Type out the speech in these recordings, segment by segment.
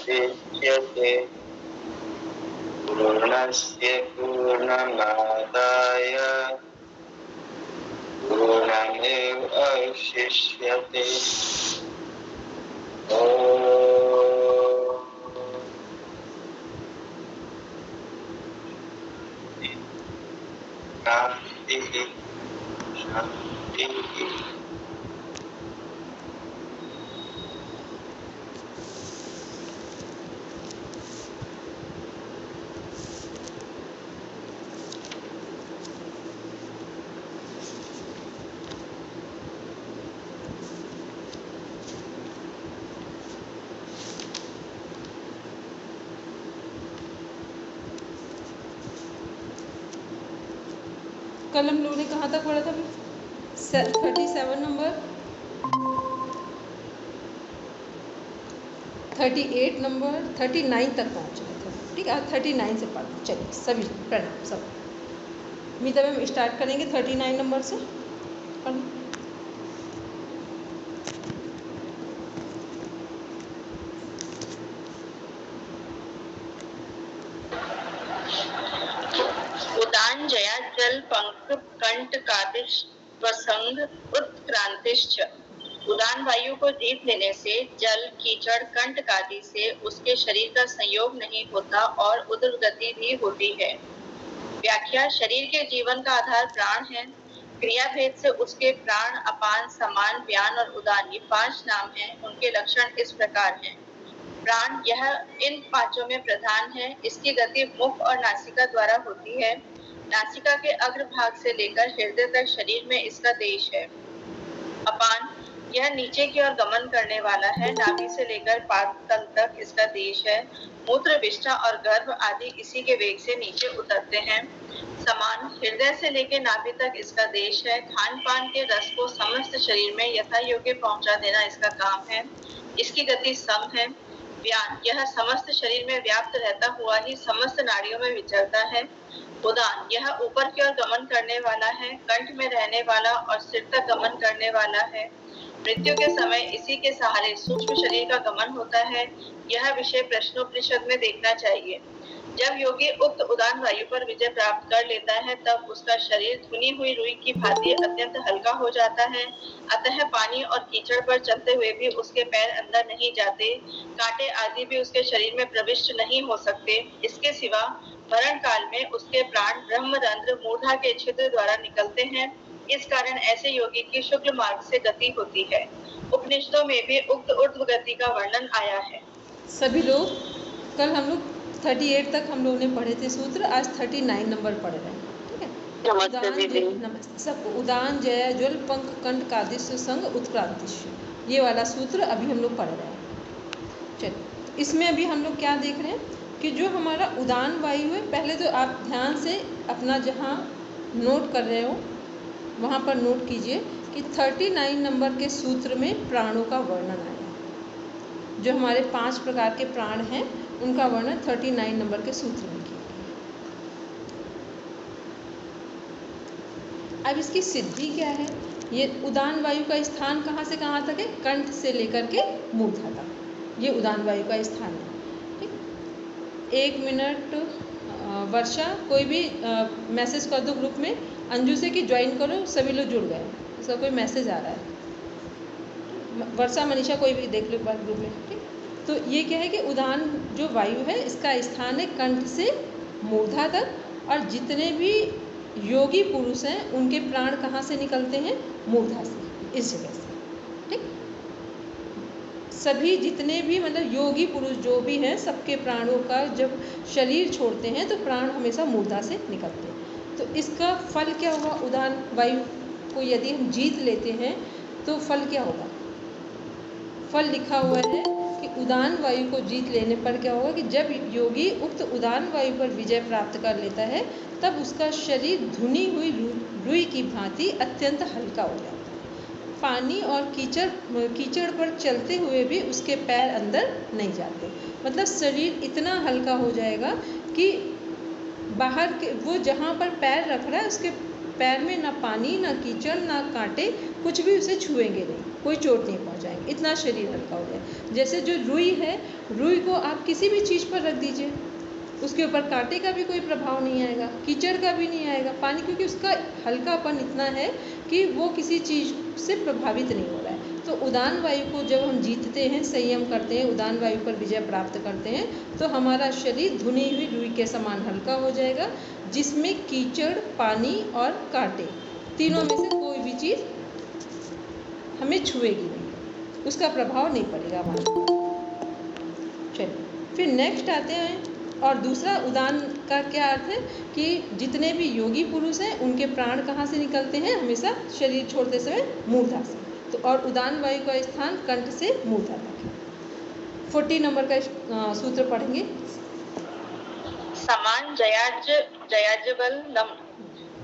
अवशिष्यते। पूर्णस्य पूर्णमादाय पूर्णमेवावशिष्यते। शांति शांति। कल हम लोगों ने कहाँ तक पढ़ा था? 37 नंबर, 38 नंबर, 39 तक पहुँच गए थे। ठीक है, आज 39 से पढ़ना। चलिए सभी प्रणाम सब। तब हम स्टार्ट करेंगे 39 नंबर से पढ़ना। उदान जया जल पंख कंठ कादिश स्वसंग उत्क्रांतिश्च। उदान वायु को जीत लेने से जल कीचड़ कंठ कादि से उसके शरीर का संयोग नहीं होता और उदगति भी होती है। व्याख्या: शरीर के जीवन का आधार प्राण है। क्रिया भेद से उसके प्राण, अपान, समान, व्यान और उदान ये 5 नाम हैं। उनके लक्षण इस प्रकार हैं। प्राण यह इन पांचों में प्रधान है। इसकी गति मुख और नासिका द्वारा होती है। नासिका के अग्रभाग से लेकर हृदय तक शरीर में इसका देश है। अपान यह नीचे की ओर गमन करने वाला है। नाभि से लेकर पादतल तक इसका देश है। मूत्र, विष्ठा और गर्भ आदि इसी के वेग से नीचे उतरते हैं। समान हृदय से लेकर नाभि तक इसका देश है। खान पान के रस को समस्त शरीर में यथा योग्य पहुंचा देना इसका काम है। इसकी गति सम है। व्यान यह समस्त शरीर में व्याप्त रहता हुआ ही समस्त नाड़ियों में विचरता है। उदान यह ऊपर की ओर गमन करने वाला है। कंठ में रहने वाला और सिर तक गमन करने वाला है। मृत्यु के समय इसी के सहारे सूक्ष्म शरीर का गमन होता है। यह विषय प्रश्नोपनिषद में देखना चाहिए। जब योगी उक्त उदान वायु पर विजय प्राप्त कर लेता है तब उसका शरीर धुनी हुई रुई की भांति अत्यंत हल्का हो जाता है। अतः पानी और कीचड़ पर चलते हुए भी उसके पैर अंदर नहीं जाते। कांटे आदि भी उसके शरीर में प्रविष्ट नहीं हो सकते। इसके सिवा मरण काल में उसके प्राण ब्रह्मरंध्र मूर्धा के छिद्र द्वारा निकलते हैं। इस कारण ऐसे योगी की शुक्ल मार्ग से गति होती है। उपनिषदों में भी उक्त ऊर्ध्व गति का वर्णन आया है। सभी लोग कल हम लोग 38 तक हम लोगों ने पढ़े थे सूत्र। आज 39 नंबर पढ़ रहे हैं। ठीक है, नमस्ते दीदी। नमस्ते सबको। उदान जया ज्वल पंख कंठ कादिश संग उत्क्रांतिश, ये वाला सूत्र अभी हम लोग पढ़ रहे हैं। चलिए, इसमें अभी हम लोग क्या देख रहे हैं कि जो हमारा उदान वायु है, पहले तो आप ध्यान से अपना जहाँ नोट कर रहे हो वहाँ पर नोट कीजिए कि 39 नंबर के सूत्र में प्राणों का वर्णन आया। जो हमारे 5 प्रकार के प्राण हैं उनका वर्णन 39 नंबर के सूत्र में किया गया। अब इसकी सिद्धि क्या है? ये उदान वायु का स्थान कहाँ से कहाँ तक है? कंठ से लेकर के मूर्धा तक, ये उदान वायु का स्थान है। ठीक, 1 मिनट वर्षा कोई भी मैसेज कर दो ग्रुप में अंजू से कि ज्वाइन करो। सभी लोग जुड़ गए, उसका कोई मैसेज आ रहा है। वर्षा, मनीषा कोई भी देख लो बात ग्रुप में। ठीक, तो ये क्या है कि उदान जो वायु है इसका स्थान है कंठ से मूर्धा तक। और जितने भी योगी पुरुष हैं उनके प्राण कहाँ से निकलते हैं? मूर्धा से, इस जगह से। ठीक, सभी जितने भी मतलब योगी पुरुष जो भी हैं सबके प्राणों का जब शरीर छोड़ते हैं तो प्राण हमेशा मूर्धा से निकलते हैं। तो इसका फल क्या होगा? उदान वायु को यदि हम जीत लेते हैं तो फल क्या होगा? फल लिखा हुआ है कि उदान वायु को जीत लेने पर क्या होगा कि जब योगी उक्त उदान वायु पर विजय प्राप्त कर लेता है तब उसका शरीर धुनी हुई रुई की भांति अत्यंत हल्का हो जाता है। पानी और कीचड़ पर चलते हुए भी उसके पैर अंदर नहीं जाते। मतलब शरीर इतना हल्का हो जाएगा कि बाहर के वो जहाँ पर पैर रख रहा है उसके पैर में ना पानी, ना कीचड़, ना कांटे, कुछ भी उसे छुएंगे नहीं। कोई चोट नहीं पहुंचाएंगे, इतना शरीर हल्का हो जाए। जैसे जो रुई है, रुई को आप किसी भी चीज़ पर रख दीजिए, उसके ऊपर कांटे का भी कोई प्रभाव नहीं आएगा, कीचड़ का भी नहीं आएगा, पानी, क्योंकि उसका हल्कापन इतना है कि वो किसी चीज़ से प्रभावित नहीं हो रहा है। तो उदान वायु को जब हम जीतते हैं, संयम करते हैं, उदान वायु पर विजय प्राप्त करते हैं, तो हमारा शरीर धुनी हुई रुई के समान हल्का हो जाएगा, जिसमें कीचड़, पानी और कांटे, तीनों में से कोई भी चीज़ हमें छुएगी नहीं, उसका प्रभाव नहीं पड़ेगा हमारे ऊपर। चलिए फिर नेक्स्ट आते हैं। और दूसरा उदान का क्या अर्थ है कि जितने भी योगी पुरुष हैं उनके प्राण कहाँ से निकलते हैं, हमेशा शरीर छोड़ते समय मूर्धा से। तो और उदान वायु का स्थान कंठ से मूर्धा तक है। 40 नंबर का सूत्र पढ़ेंगे। समान जयाजबल लम।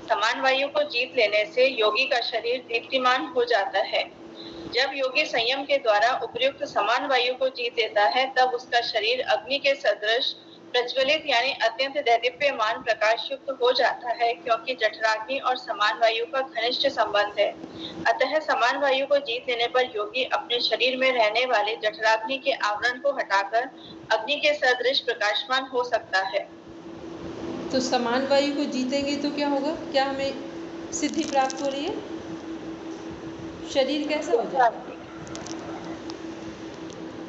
समान वायु को जीत लेने से योगी का शरीर दीप्तिमान हो जाता है। जब योगी संयम के द्वारा उपयुक्त समान वायु को जीत लेता है, तब उसका शरीर अग्नि के सदृश प्रज्वलित यानी अत्यंत दैदीप्यमान प्रकाश युक्त हो जाता है, क्योंकि जठराग्नि और समान वायु का घनिष्ठ संबंध है। अतः समान वायु को जीत लेने पर योगी अपने शरीर में रहने वाले जठराग्नि के आवरण को हटाकर अग्नि के सदृश प्रकाशमान हो सकता है। तो समान वायु को जीतेंगे तो क्या होगा? क्या हमें सिद्धि प्राप्त हो रही है? शरीर कैसा हो जाएगा?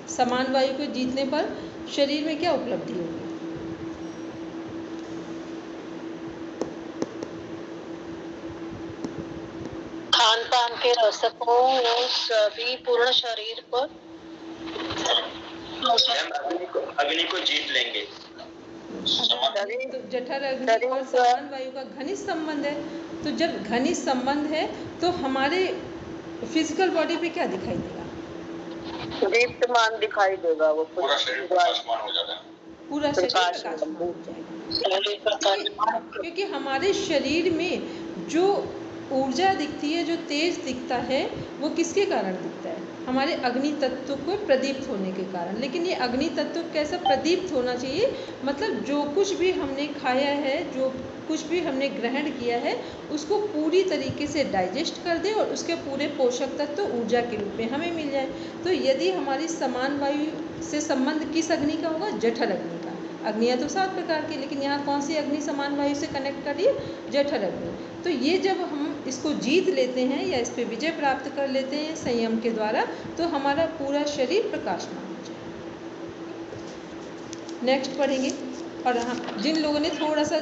समान वायु को जीतने पर शरीर में क्या उपलब्धि होगी? खान पान के रसकों वो सभी पूर्ण शरीर पर अग्नि को जीत लेंगे। तो जठर अग्नि और समान वायु का घनिष्ठ संबंध है। तो जब घनिष्ठ संबंध है तो हमारे फिजिकल बॉडी पे क्या दिखाई देगा? दीप्तमान दिखाई देगा, वो पूरा शरीर प्रकाशमान हो जाता है। पूरा शरीर प्रकाशमान हो जाएगा, क्योंकि हमारे शरीर में जो ऊर्जा दिखती है, जो तेज दिखता है, वो किसके कारण दिखता है? हमारे अग्नि तत्व को प्रदीप्त होने के कारण। लेकिन ये अग्नि तत्व कैसा प्रदीप्त होना चाहिए? मतलब जो कुछ भी हमने खाया है, जो कुछ भी हमने ग्रहण किया है, उसको पूरी तरीके से डाइजेस्ट कर दे और उसके पूरे पोषक तत्व ऊर्जा के रूप में हमें मिल जाए। तो यदि हमारी समान वायु से संबंध किस अग्नि का होगा? जठर अग्नि का। अग्नियाँ तो 7 प्रकार की, लेकिन यहाँ कौन सी अग्नि समान वायु से कनेक्ट कर रही है? जठर अग्नि। तो ये जब हम इसको जीत लेते हैं या इस पर विजय प्राप्त कर लेते हैं संयम के द्वारा, तो हमारा पूरा शरीर प्रकाशमान हो जाए। नेक्स्ट पढ़ेंगे। और हाँ, जिन लोगों ने थोड़ा सा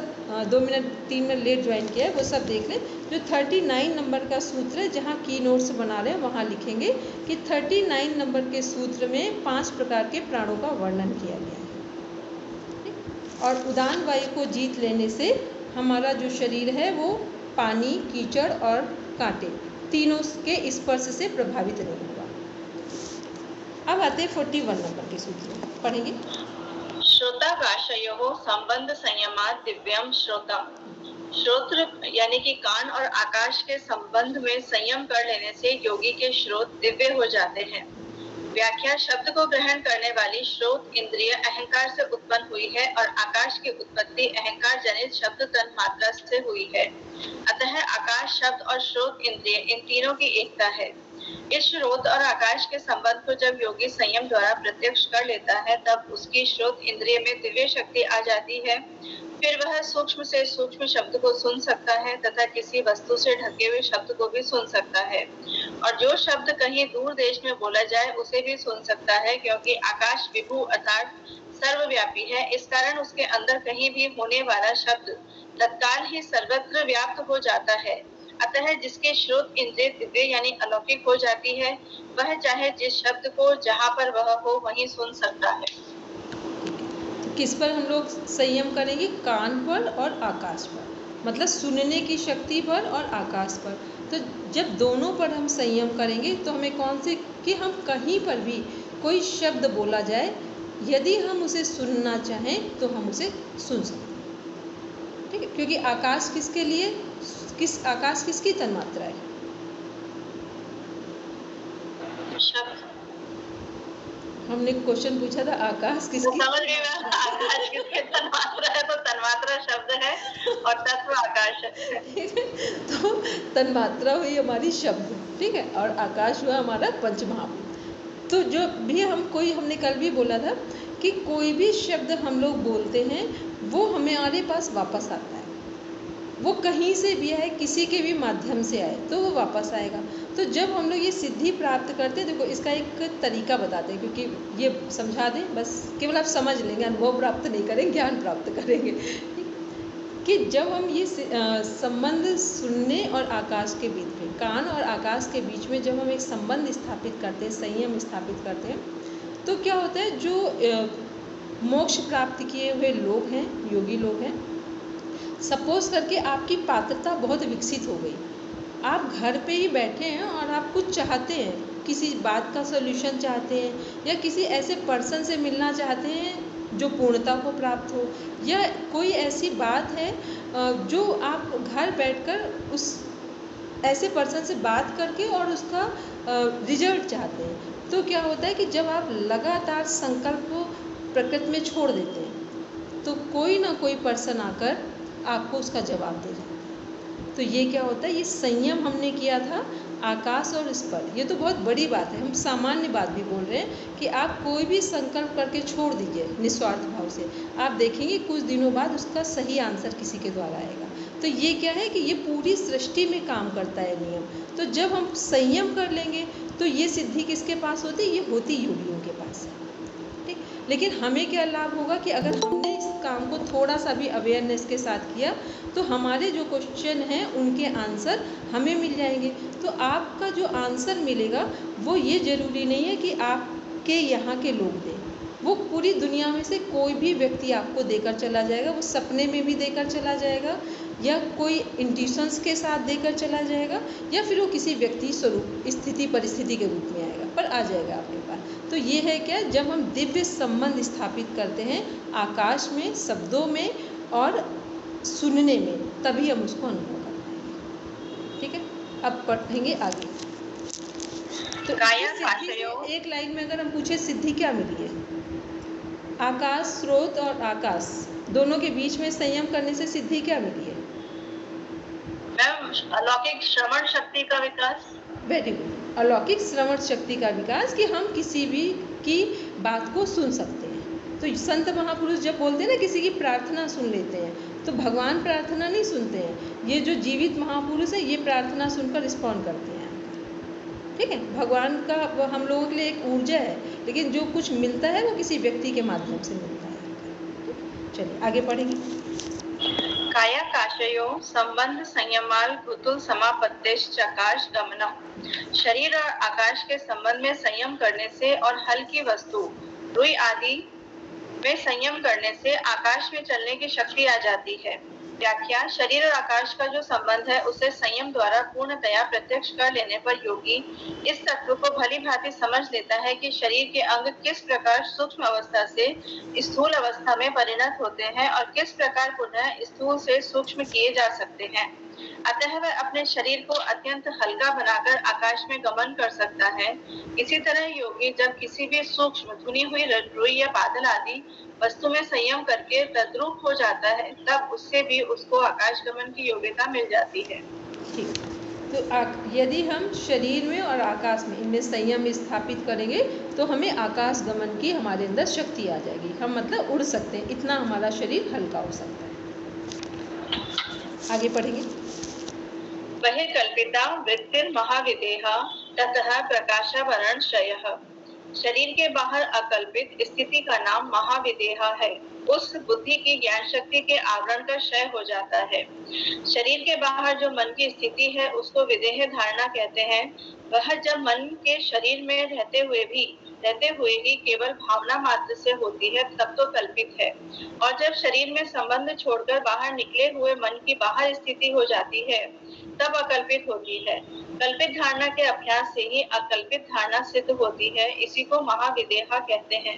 2 मिनट 3 मिनट लेट ज्वाइन किया है वो सब देख लें। जो 39 नंबर का सूत्र है, जहाँ की नोट्स बना रहे हैं वहाँ लिखेंगे कि 39 नंबर के सूत्र में 5 प्रकार के प्राणों का वर्णन किया गया है। और उदान वायु को जीत लेने से हमारा जो शरीर है वो पानी, कीचड़ और कांटे तीनों के स्पर्श से प्रभावित नहीं होगा। अब आते 41 नंबर के सूत्र पढ़ेंगे। श्रोताकाशयोः संबंध संयमात् दिव्यम श्रोतम। श्रोत्र यानी कि कान और आकाश के संबंध में संयम कर लेने से योगी के श्रोत दिव्य हो जाते हैं। व्याख्या: शब्द को ग्रहण करने वाली श्रोत इंद्रिय अहंकार से उत्पन्न हुई है और आकाश की उत्पत्ति अहंकार जनित शब्द तन्मात्रा से हुई है। अतः आकाश शब्द और श्रोत इंद्रिय इन तीनों की एकता है। इस श्रोत और आकाश के संबंध को जब योगी संयम द्वारा प्रत्यक्ष कर लेता है, तब उसकी श्रोत इंद्रिय में दिव्य शक्ति आ जाती है। फिर वह सूक्ष्म से सूक्ष्म शब्द को सुन सकता है तथा किसी वस्तु से ढके हुए शब्द को भी सुन सकता है, और जो शब्द कहीं दूर देश में बोला जाए उसे भी सुन सकता है, क्योंकि आकाश विभु अर्थात सर्वव्यापी है। इस कारण उसके अंदर कहीं भी होने वाला शब्द तत्काल ही सर्वत्र व्याप्त हो जाता है। अतः जिसके श्रोत इंद्रिय दिव्य यानी अलौकिक हो जाती है, वह चाहे जिस शब्द को जहाँ पर वह हो वहीं सुन सकता है। किस पर हम लोग संयम करेंगे? कान पर और आकाश पर, मतलब सुनने की शक्ति पर और आकाश पर। तो जब दोनों पर हम संयम करेंगे तो हमें कौन से कि हम कहीं पर भी कोई शब्द बोला जाए, यदि हम उसे सुनना चाहें तो हम उसे सुन सकते हैं। ठीक है, क्योंकि आकाश किसके लिए, आकाश किसकी तन्मात्रा है? हमने क्वेश्चन पूछा था आकाश किसकी? आकाश किसकी तन्मात्रा है? तो तन्मात्रा शब्द है और तत्व आकाश है। तो तन्मात्रा हुई हमारी शब्द। ठीक है, और आकाश हुआ हमारा पंच महाभूत। तो जो भी हमने कल भी बोला था कि कोई भी शब्द हम लोग बोलते हैं वो हमारे पास वापस आता है, वो कहीं से भी आए, किसी के भी माध्यम से आए तो वो वापस आएगा। तो जब हम लोग ये सिद्धि प्राप्त करते हैं, देखो इसका एक तरीका बताते हैं, क्योंकि ये समझा दें बस, केवल आप समझ लेंगे, अनुभव प्राप्त नहीं करेंगे, ज्ञान प्राप्त करेंगे। कि जब हम ये संबंध सुनने और आकाश के बीच में, कान और आकाश के बीच में जब हम एक संबंध स्थापित करते हैं, संयम स्थापित करते हैं, तो क्या होता है, जो मोक्ष प्राप्त किए हुए लोग हैं, योगी लोग हैं, सपोज करके आपकी पात्रता बहुत विकसित हो गई, आप घर पे ही बैठे हैं और आप कुछ चाहते हैं, किसी बात का सॉल्यूशन चाहते हैं या किसी ऐसे पर्सन से मिलना चाहते हैं जो पूर्णता को प्राप्त हो, या कोई ऐसी बात है जो आप घर बैठकर उस ऐसे पर्सन से बात करके और उसका रिजल्ट चाहते हैं। तो क्या होता है कि जब आप लगातार संकल्प को प्रकृति में छोड़ देते हैं तो कोई ना कोई पर्सन आकर आपको उसका जवाब दे जाता है। तो ये क्या होता है, ये संयम हमने किया था आकाश और इस पर। ये तो बहुत बड़ी बात है, हम सामान्य बात भी बोल रहे हैं कि आप कोई भी संकल्प करके छोड़ दीजिए निस्वार्थ भाव से, आप देखेंगे कुछ दिनों बाद उसका सही आंसर किसी के द्वारा आएगा। तो ये क्या है कि ये पूरी सृष्टि में काम करता है नियम। तो जब हम संयम कर लेंगे तो ये सिद्धि किसके पास होती है, ये होती योगियों के पास है, ठीक। लेकिन हमें क्या लाभ होगा कि अगर हमने इस काम को थोड़ा सा भी अवेयरनेस के साथ किया तो हमारे जो क्वेश्चन हैं उनके आंसर हमें मिल जाएंगे। तो आपका जो आंसर मिलेगा वो ये ज़रूरी नहीं है कि आपके यहाँ के लोग दें, वो पूरी दुनिया में से कोई भी व्यक्ति आपको देकर चला जाएगा, वो सपने में भी देकर चला जाएगा या कोई इंट्यूशंस के साथ देकर चला जाएगा या फिर वो किसी व्यक्ति स्वरूप स्थिति परिस्थिति के रूप में आएगा, पर आ जाएगा आपके पास। तो ये है क्या, जब हम दिव्य संबंध स्थापित करते हैं आकाश में, शब्दों में और सुनने में, तभी हम उसको अनुभव कर पाएंगे, ठीक है। अब पढ़ेंगे आगे। तो एक लाइन में अगर हम पूछे सिद्धि क्या मिली है, आकाश, स्रोत और आकाश दोनों के बीच में संयम करने से सिद्धि क्या मिली है? मैम, अलौकिक श्रवण शक्ति का विकास। वेरी गुड, अलौकिक श्रवण शक्ति का विकास, कि हम किसी भी की बात को सुन सकते हैं। तो संत महापुरुष जब बोलते हैं ना किसी की प्रार्थना सुन लेते हैं, तो भगवान प्रार्थना नहीं सुनते हैं, ये जो जीवित महापुरुष है ये प्रार्थना सुनकर रिस्पॉन्ड करते हैं, ठीक है। भगवान का वो हम लोगों के लिए एक ऊर्जा है, लेकिन जो कुछ मिलता है वो किसी व्यक्ति के माध्यम से मिलता है। चलिए आगे पढ़ेंगे। कायाकाशयो संबंध संयमाल भूतुल समापत्तिश्चाकाश गमनम। शरीर और आकाश के संबंध में संयम करने से और हल्की वस्तु रुई आदि में संयम करने से आकाश में चलने की शक्ति आ जाती है। व्याख्या, शरीर और आकाश का जो संबंध है उसे संयम द्वारा पूर्णतया प्रत्यक्ष कर लेने पर योगी इस तत्व को भली भांति समझ लेता है कि शरीर के अंग किस प्रकार सूक्ष्म अवस्था से स्थूल अवस्था में परिणत होते हैं और किस प्रकार पुनः स्थूल से सूक्ष्म किए जा सकते हैं। अतः वह अपने शरीर को अत्यंत हल्का बनाकर आकाश में गमन कर सकता है। इसी तरह योगी जब किसी भी सूक्ष्म धुनी हुई रुई या बादल आदि वस्तु में संयम करके तद्रूप हो जाता है, तब उससे भी उसको आकाश गमन की योग्यता मिल जाती है। ठीक, तो यदि हम शरीर में और आकाश में इनमें संयम स्थापित करेंगे तो हमें आकाश गमन की हमारे अंदर शक्ति आ जाएगी, हम मतलब उड़ सकते हैं, इतना हमारा शरीर हल्का हो सकता है। आगे पढ़ेंगे। बहिर्कल्पिता वृत्तिर महाविदेहा ततः प्रकाशावरण क्षयः। शरीर के बाहर अकल्पित स्थिति का नाम महाविदेहा है। उस बुद्धि की ज्ञान शक्ति के आवरण का क्षय हो जाता है। शरीर के बाहर जो मन की स्थिति है उसको विदेह धारणा कहते हैं। वह जब मन के शरीर में रहते हुए ही केवल भावना मात्र से होती है तब तो कल्पित है, और जब शरीर में संबंध छोड़कर बाहर निकले हुए मन की बाहर स्थिति हो जाती है तब अकल्पित होती है। कल्पित धारणा के अभ्यास से ही अकल्पित धारणा सिद्ध होती है, इसी को महाविदेहा कहते हैं।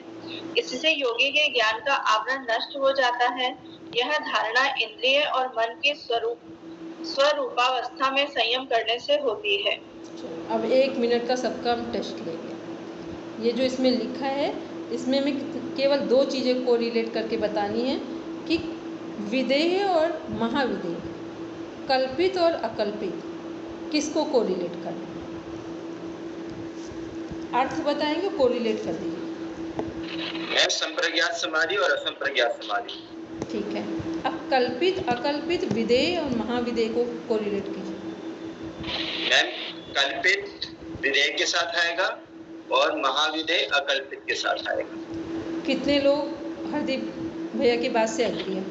इससे योगी के ज्ञान का आवरण नष्ट हो जाता है। यह धारणा इंद्रिय और मन की स्वरूपावस्था में संयम करने से होती है। अब 1 मिनट का सबका हम टेस्ट लेंगे। ये जो इसमें लिखा है इसमें मैं केवल 2 चीज़ें को रिलेट करके बतानी है कि विदेह और महाविदेह, कल्पित और अकल्पित, किसको कोरिलेट करना। अर्थ बताएंगे, कोरिलेट कर दीजिए। मैम संप्रज्ञात समाधि और असंप्रज्ञात समाधि। ठीक है, अब कल्पित, अकल्पित, विधेय और महाविधेय को कोरिलेट कीजिए। मैम कल्पित विधेय के साथ आएगा और महाविधेय अकल्पित के साथ आएगा। कितने लोग हरदीप भैया की बात से एग्री हैं?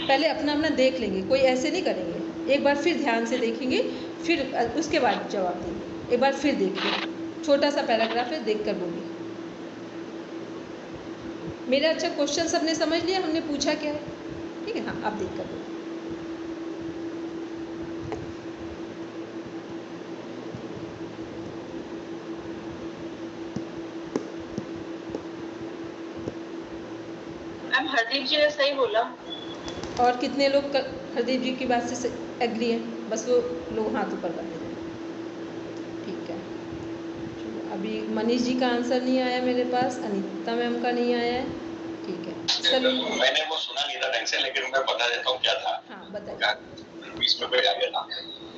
पहले अपना अपना देख लेंगे, कोई ऐसे नहीं करेंगे, एक बार फिर ध्यान से देखेंगे, फिर उसके बाद जवाब देंगे। एक बार फिर देखिए, छोटा सा पैराग्राफ है, देख कर बोलिए। मेरा अच्छा क्वेश्चन सबने समझ लिया, हमने पूछा क्या है? ठीक है, हाँ आप देख कर बोलिए। मैम हरदीप जी ने सही बोला। और कितने लोग हरदीप जी की बात से एग्री हैं? बस वो लोग हाथ ऊपर कर दें। ठीक है, अभी मनीष जी का आंसर नहीं आया मेरे पास, अनीता मैम का नहीं आया है। ठीक है, चलो मैंने वो सुना नहीं था ढंग से, लेकिन मैं बता देता हूँ क्या था। हाँ बताइए। बीच में कोई आ गया था।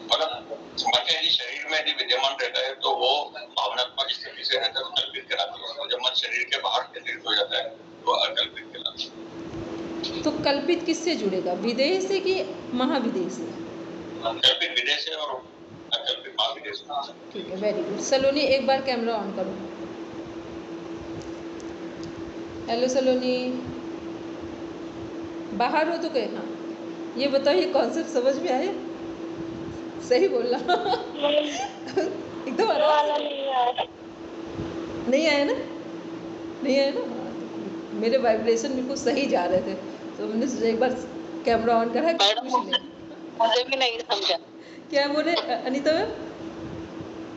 मतलब मन का यदि शरीर में यदि विद्यमान रहता है तो वो भावनात्मक स्थिति से रहता है तो कल्पित कहलाती है, और जब मन शरीर के बाहर केंद्रित हो जाता है तो अकल्पित कहलाती है। तो कल्पित किससे जुड़ेगा, विधेय से कि महाविधेय से? कल्पित विधेय से और अकल्पित महाविधेय से। ठीक है, वेरी गुड। सलोनी एक बार कैमरा ऑन करो। हेलो सलोनी, बाहर हो तो कहे। हाँ ये बताओ, ये कॉन्सेप्ट समझ में आया? सही बोलना एकदम आराम से। नहीं आया ना? नहीं आया ना? हाँ, मेरे वाइब्रेशन बिल्कुल सही जा रहे थे, तो मैंने सोचा एक बार कैमरा ऑन करा। मुझे भी नहीं समझा। क्या बोले अनीता मैम?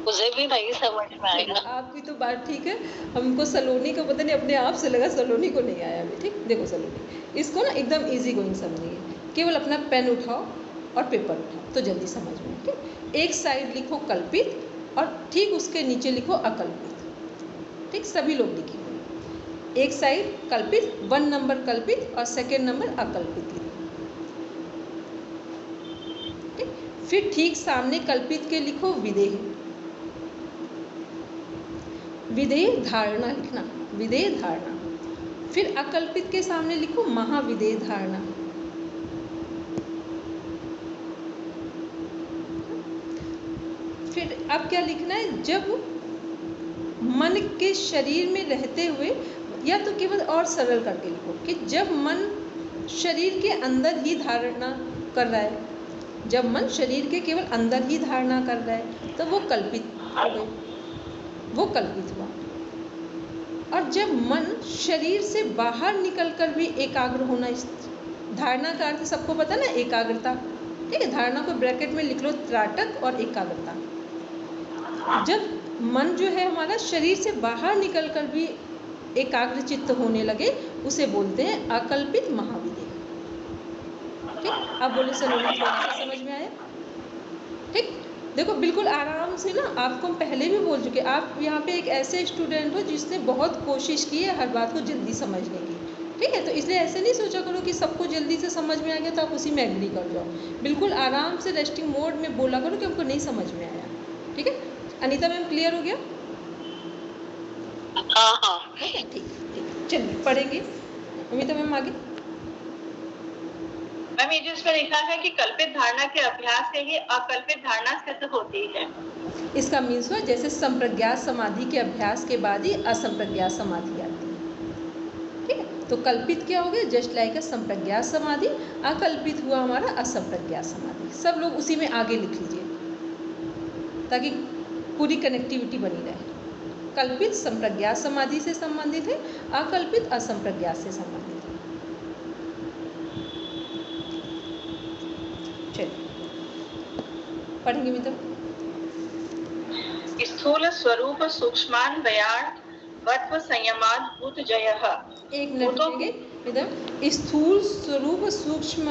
मुझे भी नहीं समझ में आएगा। आपकी तो बात ठीक है, हमको सलोनी को पता नहीं अपने आप से लगा, सलोनी को नहीं आया अभी। ठीक, देखो सलोनी, इसको ना एकदम इजी गोइंग समझिए। केवल अपना पेन उठाओ और पेपर उठाओ तो जल्दी समझ में। ठीक, एक साइड लिखो कल्पित और ठीक उसके नीचे लिखो अकल्पित। ठीक, सभी लोग लिखिए। एक साइड कल्पित, 1 नंबर कल्पित और सेकेंड नंबर अकल्पित लिखो। ठीक, फिर ठीक सामने कल्पित के लिखो विधेय। विधेय धारणा लिखना, विधेय धारणा। फिर अकल्पित के सामने लिखो महाविधेय धारणा। फिर अब क्या लिखना है, जब मन के शरीर में रहते हुए, या तो केवल और सरल करके लिखो कि जब मन शरीर के अंदर ही धारणा कर रहा है, जब मन शरीर के केवल अंदर ही धारणा कर रहा है तो वो कल्पित हो गई, वो कल्पित हुआ। और जब मन शरीर से बाहर निकलकर भी एकाग्र होना, इस धारणा का अर्थ सबको पता ना, एकाग्रता। ठीक है, धारणा को ब्रैकेट में लिख लो, त्राटक और एकाग्रता। जब मन जो है हमारा शरीर से बाहर निकलकर भी एकाग्र चित्त होने लगे, उसे बोलते हैं अकल्पित महाविधेय। ठीक, अब बोले सलोनी थोड़ा सा समझ में आया? ठीक, देखो बिल्कुल आराम से ना, आपको हम पहले भी बोल चुके, आप यहाँ पे एक ऐसे स्टूडेंट हो जिसने बहुत कोशिश की है हर बात को जल्दी समझने की। ठीक है, तो इसलिए ऐसे नहीं सोचा करो कि सबको जल्दी से समझ में आ गया तो आप उसी में एग्री कर जाओ। बिल्कुल आराम से रेस्टिंग मोड में बोला करो कि हमको नहीं समझ में आया। ठीक है, अनीता मैम क्लियर हो गया? हाँ हाँ ठीक ठीक, चलिए पढ़ेंगे। अनीता मैम आगे। मैम ये जो इसमें लिखा है कि कल्पित धारणा के अभ्यास से ही अकल्पित धारणा सिद्ध होती है, इसका मीन्स हुआ जैसे संप्रज्ञात समाधि के अभ्यास के बाद ही असंप्रज्ञात समाधि आती है। ठीक है, तो कल्पित क्या हो गया, जस्ट लाइक अ संप्रज्ञात समाधि। अकल्पित हुआ हमारा असंप्रज्ञात समाधि। सब लोग उसी में आगे लिख लीजिए ताकि पूरी कनेक्टिविटी बनी रहे। कल्पित संप्रज्ञात समाधि से संबंधित है, अकल्पित असंप्रज्ञात से संबंधित है। चलिए पढ़ेंगे मित्र। स्थूल स्वरूप सूक्ष्मान व्यार्थ वत्व संयमाद भूत जयः। एक मिनट रुकेंगे मित्र। स्थूल स्वरूप सूक्ष्म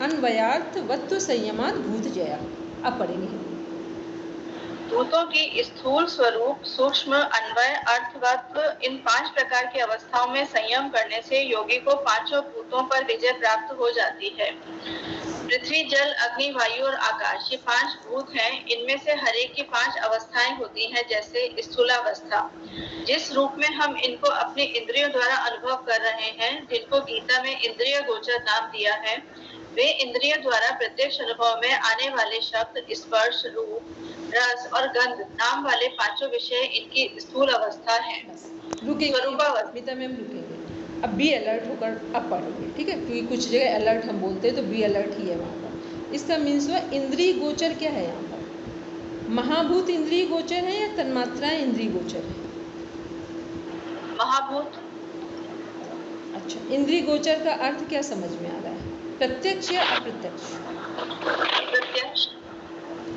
अन्वयार्थ वत्व संयमाद भूत जया। अब पढ़ेंगे। भूतों की स्थूल स्वरूप, सूक्ष्म, अन्वय, अर्थवत्व, इन 5 प्रकार की अवस्थाओं में संयम करने से योगी को 5 भूतों पर विजय प्राप्त हो जाती है। पृथ्वी, जल, अग्नि, वायु और आकाश, ये 5 भूत हैं। इनमें से हर एक की 5 अवस्थाएं होती हैं, जैसे स्थूलावस्था। जिस रूप में हम इनको अपने इंद्रियों द्वारा अनुभव कर रहे हैं, जिनको गीता में इंद्रिय गोचर नाम दिया है, वे इंद्रियों द्वारा प्रत्यक्ष अनुभव में आने वाले शब्द, स्पर्श, रूप, रस और गंध नाम वाले 5 विषय इनकी स्थूल अवस्था है। रुकेंगे स्वरूपावस्था। मिता मैम, रुकेंगे। अब बी अलर्ट होकर अब पढ़ेंगे, ठीक है, क्योंकि कुछ जगह अलर्ट हम बोलते हैं तो बी अलर्ट ही है वहाँ पर। इसका मीन्स हुआ इंद्रिय गोचर क्या है यहाँ पर? महाभूत इंद्रिय गोचर है या तन्मात्राएं इंद्रिय गोचर है? महाभूत। अच्छा, इंद्रिय गोचर का अर्थ क्या समझ में आ रहा है? प्रत्यक्ष या अप्रत्यक्ष? प्रत्यक्ष।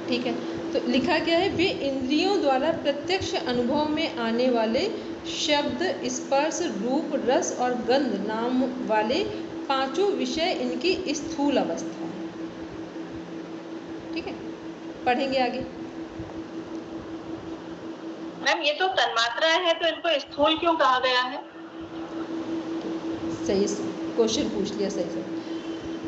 ठीक है, तो लिखा क्या है? वे इंद्रियों द्वारा प्रत्यक्ष अनुभव में आने वाले शब्द, स्पर्श, रूप, रस और गंध नाम वाले 5 विषय इनकी स्थूल अवस्था है। ठीक है, पढ़ेंगे आगे। मैम, ये तो तन्मात्राएं हैं, तो इनको स्थूल क्यों कहा गया है? सही क्वेश्चन पूछ लिया, सही से।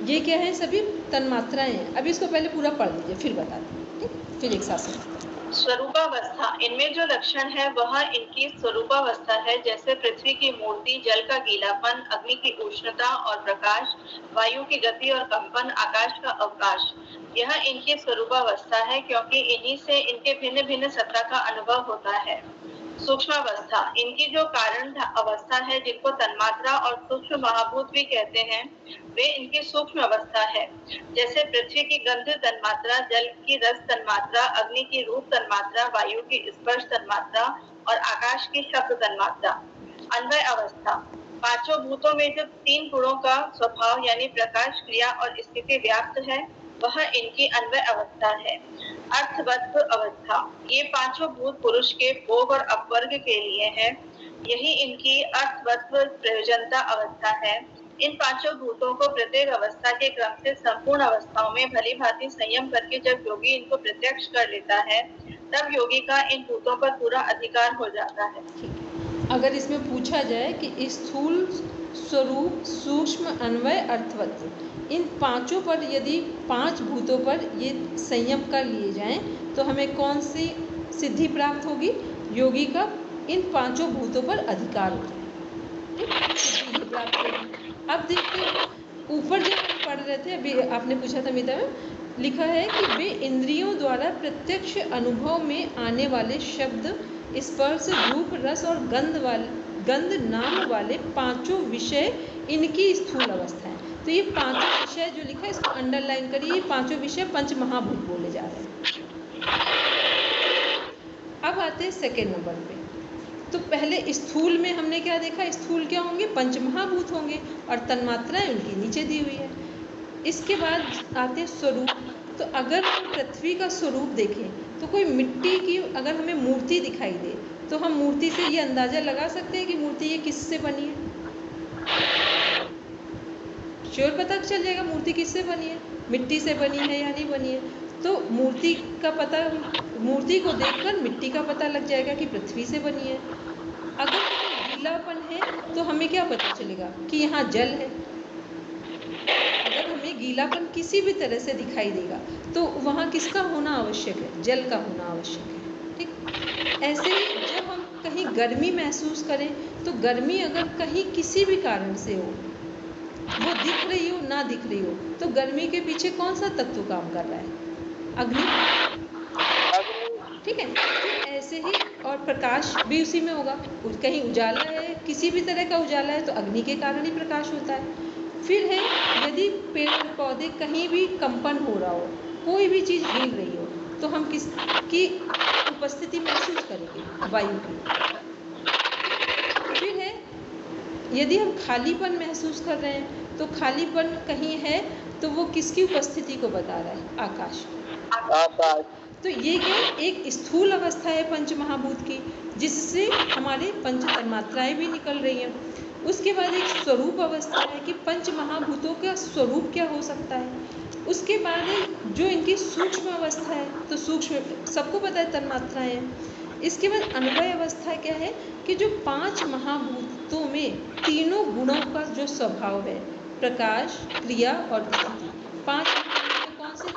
ये क्या है? सभी तन्मात्राएं हैं। अब इसको पहले पूरा पढ़ लीजिए, फिर बताते हैं, ठीक है? फिर एक साथ समझते हैं। स्वरूपावस्था, इनमें जो लक्षण है वह इनकी स्वरूपावस्था है, जैसे पृथ्वी की मूर्ति, जल का गीलापन, अग्नि की उष्णता और प्रकाश, वायु की गति और कंपन, आकाश का अवकाश। यह इनकी स्वरूपावस्था है, क्योंकि इन्हीं से इनके भिन्न भिन्न सत्ता का अनुभव होता है। सूक्ष्मावस्था, इनकी जो कारण अवस्था है, जिनको तन्मात्रा और सूक्ष्म महाभूत भी कहते हैं, वे इनकी सूक्ष्म अवस्था है। जैसे पृथ्वी की गंध तन्मात्रा, जल की रस तन्मात्रा, अग्नि की रूप तन्मात्रा, वायु की स्पर्श तन्मात्रा और आकाश की शब्द तन्मात्रा। अन्वय अवस्था, 5 भूतों में जो 3 गुणों का स्वभाव यानी प्रकाश, क्रिया और स्थिति व्याप्त है, वह इनकी अन्वय अवस्था है। अर्थवत्व अवस्था, ये 5 भूत पुरुष के भोग और अपवर्ग के लिए है, यही इनकी अर्थवत्व प्रयोजनता अवस्था है। इन 5 भूतों को प्रत्येक अवस्था के क्रम से संपूर्ण अवस्थाओं में भली भांति संयम करके जब योगी इनको प्रत्यक्ष कर लेता है, तब योगी का इन भूतों पर पूरा अधिकार हो जाता है। अगर इसमें पूछा जाए कि स्थूल, स्वरूप, सूक्ष्म, अन्वय, अर्थवत्व, इन 5 पर यदि 5 भूतों पर ये संयम कर लिए जाएं, तो हमें कौन सी सिद्धि प्राप्त होगी? योगी का इन 5 भूतों पर अधिकार हो जाए, सिद्धि प्राप्त होगी। अब देखते हैं, ऊपर जब हम पढ़ रहे थे, अभी आपने पूछा था मिता में, लिखा है कि वे इंद्रियों द्वारा प्रत्यक्ष अनुभव में आने वाले शब्द, स्पर्श, रूप, रस और गंध नाम वाले 5 विषय इनकी स्थूल अवस्था है। तो ये 5 विषय जो लिखा है, इसको अंडरलाइन करिए। ये 5 विषय पंच महाभूत बोले जा रहे हैं। अब आते हैं सेकेंड नंबर पे। तो पहले स्थूल में हमने क्या देखा? स्थूल क्या होंगे? पंच महाभूत होंगे और तन्मात्राएं उनकी नीचे दी हुई है। इसके बाद आते हैं स्वरूप। तो अगर हम पृथ्वी का स्वरूप देखें, तो कोई मिट्टी की अगर हमें मूर्ति दिखाई दे, तो हम मूर्ति से ये अंदाज़ा लगा सकते हैं कि मूर्ति ये किससे बनी है? श्योर पता चल जाएगा मूर्ति किससे बनी है, मिट्टी से बनी है या नहीं बनी है। तो मूर्ति का पता, मूर्ति को देखकर मिट्टी का पता लग जाएगा कि पृथ्वी से बनी है। अगर गीलापन है तो हमें क्या पता चलेगा? कि यहाँ जल है। अगर हमें गीलापन किसी भी तरह से दिखाई देगा, तो वहाँ किसका होना आवश्यक है? जल का होना आवश्यक है। ठीक, ऐसे ही जब हम कहीं गर्मी महसूस करें, तो गर्मी अगर कहीं किसी भी कारण से हो, वो दिख रही हो ना दिख रही हो, तो गर्मी के पीछे कौन सा तत्व काम कर रहा है? अग्नि। ठीक है, तो ऐसे ही और प्रकाश भी उसी में होगा। कहीं उजाला है, किसी भी तरह का उजाला है, तो अग्नि के कारण ही प्रकाश होता है। फिर है, यदि पेड़ पौधे कहीं भी कंपन हो रहा हो, कोई भी चीज़ हिल रही हो, तो हम किसकी उपस्थिति महसूस करेंगे? वायु की। फिर है, यदि हम खालीपन महसूस कर रहे हैं, तो खालीपन कहीं है, तो वो किसकी उपस्थिति को बता रहा है? आकाश। तो ये क्या? एक स्थूल अवस्था है पंच महाभूत की, जिससे हमारे पंच तन्मात्राएं भी निकल रही हैं। उसके बाद एक स्वरूप अवस्था है कि पंच महाभूतों का स्वरूप क्या हो सकता है। उसके बाद जो इनकी सूक्ष्म अवस्था है, तो सूक्ष्म सबको पता है तन्मात्राएं हैं। इसके बाद अन्वय अवस्था क्या है कि जो 5 महाभूतों में तीनों गुणों का जो स्वभाव है, प्रकाश, क्रिया और स्थिति, 5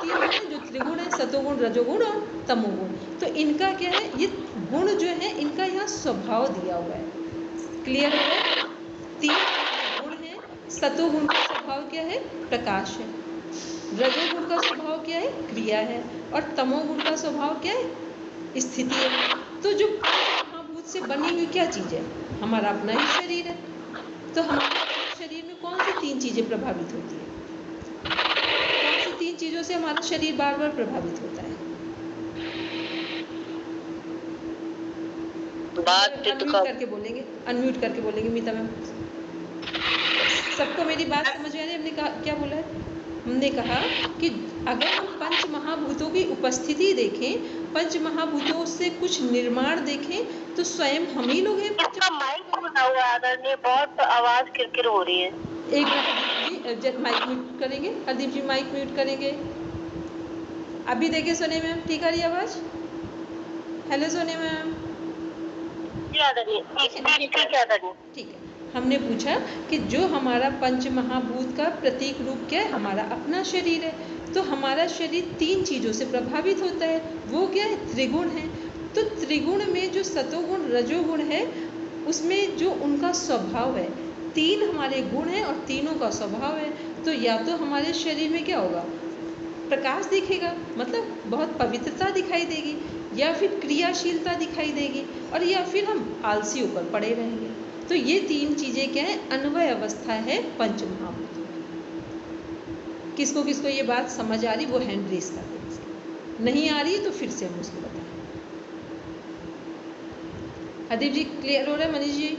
तीन गुण है जो त्रिगुण है, सतोगुण, रजोगुण और तमोगुण। तो इनका क्या है, ये गुण जो है इनका यहाँ स्वभाव दिया हुआ है। क्लियर है? तीन गुण है। सतोगुण का स्वभाव क्या है? प्रकाश है। रजोगुण का स्वभाव क्या है? क्रिया है। और तमोगुण का स्वभाव क्या है? स्थिति है। तो जो महाभूत से बनी हुई क्या चीज है? हमारा अपना ही शरीर है। तो हमारे शरीर में कौन सी तीन चीजें प्रभावित होती है? कौन सी तीन चीजों से हमारा शरीर बार बार प्रभावित होता है? अनम्यूट करके बोलेंगे, अनम्यूट करके बोलेंगे मीता मैम। सबको मेरी बात समझ में आ रही है? हमने कहा क्या बोला है? हमने कहा कि अगर हम पंच महाभूतों की उपस्थिति देखें, पंच महाभूतों से कुछ निर्माण देखें, तो स्वयं हम ही लोग हैं। इसका माइक खुला हुआ है आदरणीय, बहुत आवाज किरकिर हो रही है। एक मिनट जी, माइक म्यूट करेंगे। हरदीप जी माइक म्यूट करेंगे। अभी देखिए सोने मैम, ठीक आ रही आवाज? हेलो सोने मैम। ठीक है। हमने पूछा कि जो हमारा पंच महाभूत का प्रतीक रूप क्या है? हमारा अपना शरीर है। तो हमारा शरीर तीन चीजों से प्रभावित होता है। वो क्या है? त्रिगुण है। तो त्रिगुण में जो सतोगुण, रजोगुण है, उसमें जो उनका स्वभाव है, तीन हमारे गुण हैं और तीनों का स्वभाव है। तो या तो हमारे शरीर में क्या होगा? प्रकाश दिखेगा, मतलब बहुत पवित्रता दिखाई देगी, या फिर क्रियाशीलता दिखाई देगी, और या फिर हम आलसी होकर पड़े रहेंगे। तो ये तीन चीजें क्या है? अन्वय अवस्था है पंच महाभूतों की। किसको किसको ये बात समझ आ रही वो हैंड रेस कर दें, नहीं आ रही तो फिर से हम उसको बताएं। हरदीप जी क्लियर हो रहा है? मनीष जी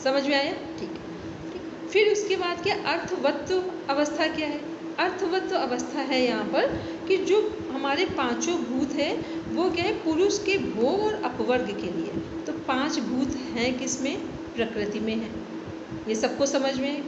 समझ में आया? ठीक है, ठीक। फिर उसके बाद क्या? अर्थवत्व अवस्था क्या है? अर्थवत्व अवस्था है यहाँ पर कि जो हमारे पांचों भूत हैं वो क्या है? पुरुष के भोग और अपवर्ग के लिए। तो पांच भूत हैं किसमें? प्रकृति में है। ये सबको समझ में?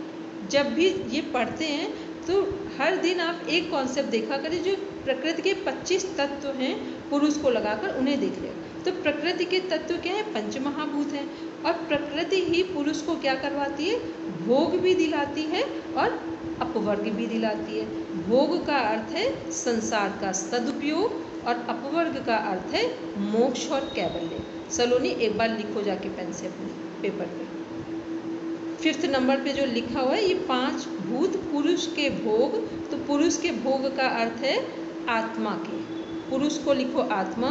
जब भी ये पढ़ते हैं तो हर दिन आप एक कॉन्सेप्ट देखा करें, जो प्रकृति के 25 तत्व हैं, पुरुष को लगाकर उन्हें देख लें। तो प्रकृति के तत्व क्या है? पंच महाभूत हैं। और प्रकृति ही पुरुष को क्या करवाती है? भोग भी दिलाती है और अपवर्ग भी दिलाती है। भोग का अर्थ है संसार का सदुपयोग, और अपवर्ग का अर्थ है मोक्ष और कैवल्य। सलोनी एक बार लिखो जाके पेन से अपने पेपर पे। 5th नंबर पे जो लिखा हुआ है, ये पांच भूत पुरुष के भोग। तो पुरुष के भोग का अर्थ है आत्मा के। पुरुष को लिखो आत्मा,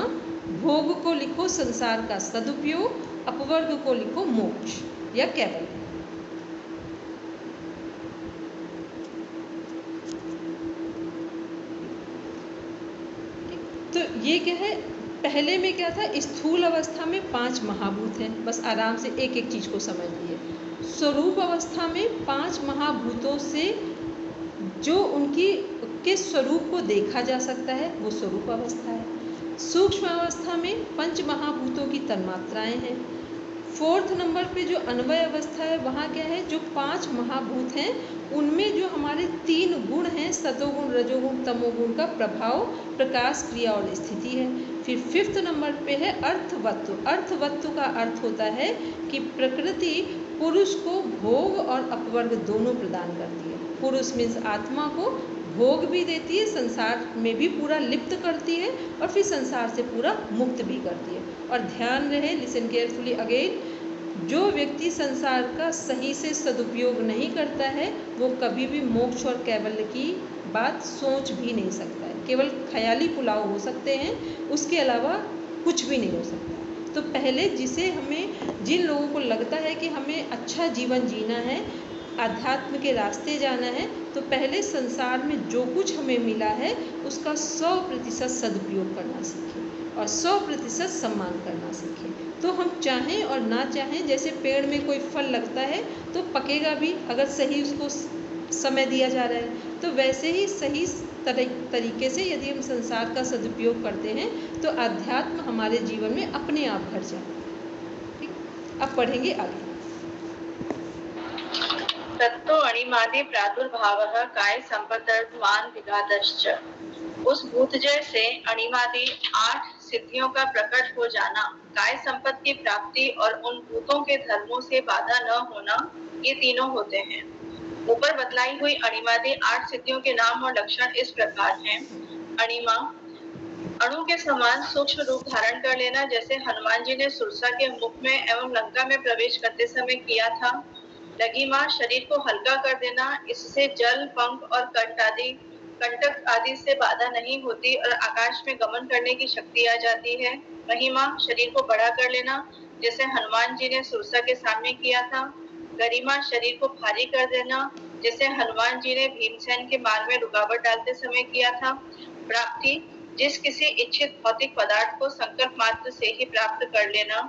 भोग को लिखो संसार का सदुपयोग, अपवर्ग को लिखो मोक्ष या कैवल्य। तो ये क्या है? पहले में क्या था? स्थूल अवस्था में 5 महाभूत हैं। बस आराम से एक एक चीज को समझ लीजिए। स्वरूप अवस्था में 5 महाभूतों से जो उनकी के स्वरूप को देखा जा सकता है वो स्वरूप अवस्था है। सूक्ष्म अवस्था में 5 महाभूतों की तन्मात्राएं हैं। 4th नंबर पे जो अन्वय अवस्था है वहाँ क्या है? जो 5 महाभूत हैं उनमें जो हमारे 3 गुण हैं, सतोगुण, रजोगुण, तमोगुण का प्रभाव, प्रकाश, क्रिया और स्थिति है। फिर 5th नंबर पे है अर्थवत्व। अर्थवत्व का अर्थ होता है कि प्रकृति पुरुष को भोग और अपवर्ग दोनों प्रदान करती है। पुरुष मीन्स आत्मा को भोग भी देती है, संसार में भी पूरा लिप्त करती है, और फिर संसार से पूरा मुक्त भी करती है। और ध्यान रहे, लिसन केयरफुली अगेन, जो व्यक्ति संसार का सही से सदुपयोग नहीं करता है वो कभी भी मोक्ष और कैवल्य की बात सोच भी नहीं सकता है। केवल ख्याली पुलाव हो सकते हैं, उसके अलावा कुछ भी नहीं हो सकता। तो पहले जिन लोगों को लगता है कि हमें अच्छा जीवन जीना है, आध्यात्म के रास्ते जाना है, तो पहले संसार में जो कुछ हमें मिला है उसका 100% सदुपयोग करना सीखें और 100% सम्मान करना सीखें। तो हम चाहें और ना चाहें, जैसे पेड़ में कोई फल लगता है तो पकेगा भी अगर सही उसको समय दिया जा रहा है, तो वैसे ही सही तरीके से यदि हम संसार का सदुपयोग करते हैं तो आध्यात्म हमारे जीवन में अपने आप भर जाता है। ठीक, अब पढ़ेंगे आगे। तत्तो अणिमादि प्रादुर्भावः काय संपतर्मान विघातश्च। उस भूतजय से अणिमादि 8 सिद्धियों का प्रकट हो जाना, काय संपत्ति की प्राप्ति और उन भूतों के धर्मों से बाधा न होना, ये तीनों होते हैं। ऊपर बतलाई हुई अणिमादि 8 सिद्धियों के नाम और लक्षण इस प्रकार हैं। अणिमा, अणु के समान सूक्ष्म रूप धारण कर लेना, जैसे हनुमान जी ने सुरसा के मुख में एवं लंका में प्रवेश करते समय किया था। लघिमा, शरीर को हल्का कर देना, इससे जल, पंख और कंटक आदि से बाधा नहीं होती और आकाश में गमन करने की शक्ति आ जाती है। महिमा, शरीर को बड़ा कर लेना, जैसे हनुमान जी ने सुरसा के सामने किया था। गरिमा, शरीर को भारी कर देना, जैसे हनुमान जी ने भीमसेन के मार्ग में रुकावट डालते समय किया था। प्राप्ति, जिस किसी इच्छित भौतिक पदार्थ को संकल्प मात्र से ही प्राप्त कर लेना।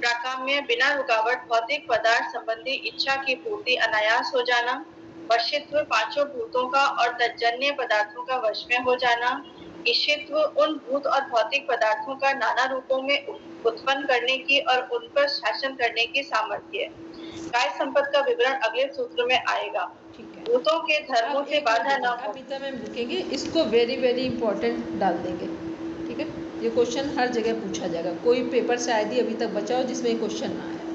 प्राकाम्य, बिना रुकावट भौतिक पदार्थ संबंधी इच्छा की पूर्ति अनायास हो जाना। वशित्व, पांचों भूतों का और तज्जन्य पदार्थों का वश में हो जाना। ईशित्व, उन भूत और भौतिक पदार्थों का नाना रूपों में उत्पन्न करने की और उन पर शासन करने की सामर्थ्य। काय संपत्ति का विवरण अगले सूत्र में आएगा। ठीक है। भूतों के धर्मों अब से एक और बाधा न देखिए, हो। अब इतना मैम रुकेंगे, इसको वेरी वेरी इंपॉर्टेंट डाल देंगे। ठीक है, ये क्वेश्चन हर जगह पूछा जाएगा, कोई पेपर शायद ही अभी तक बचा हो जिसमें ये क्वेश्चन ना आया।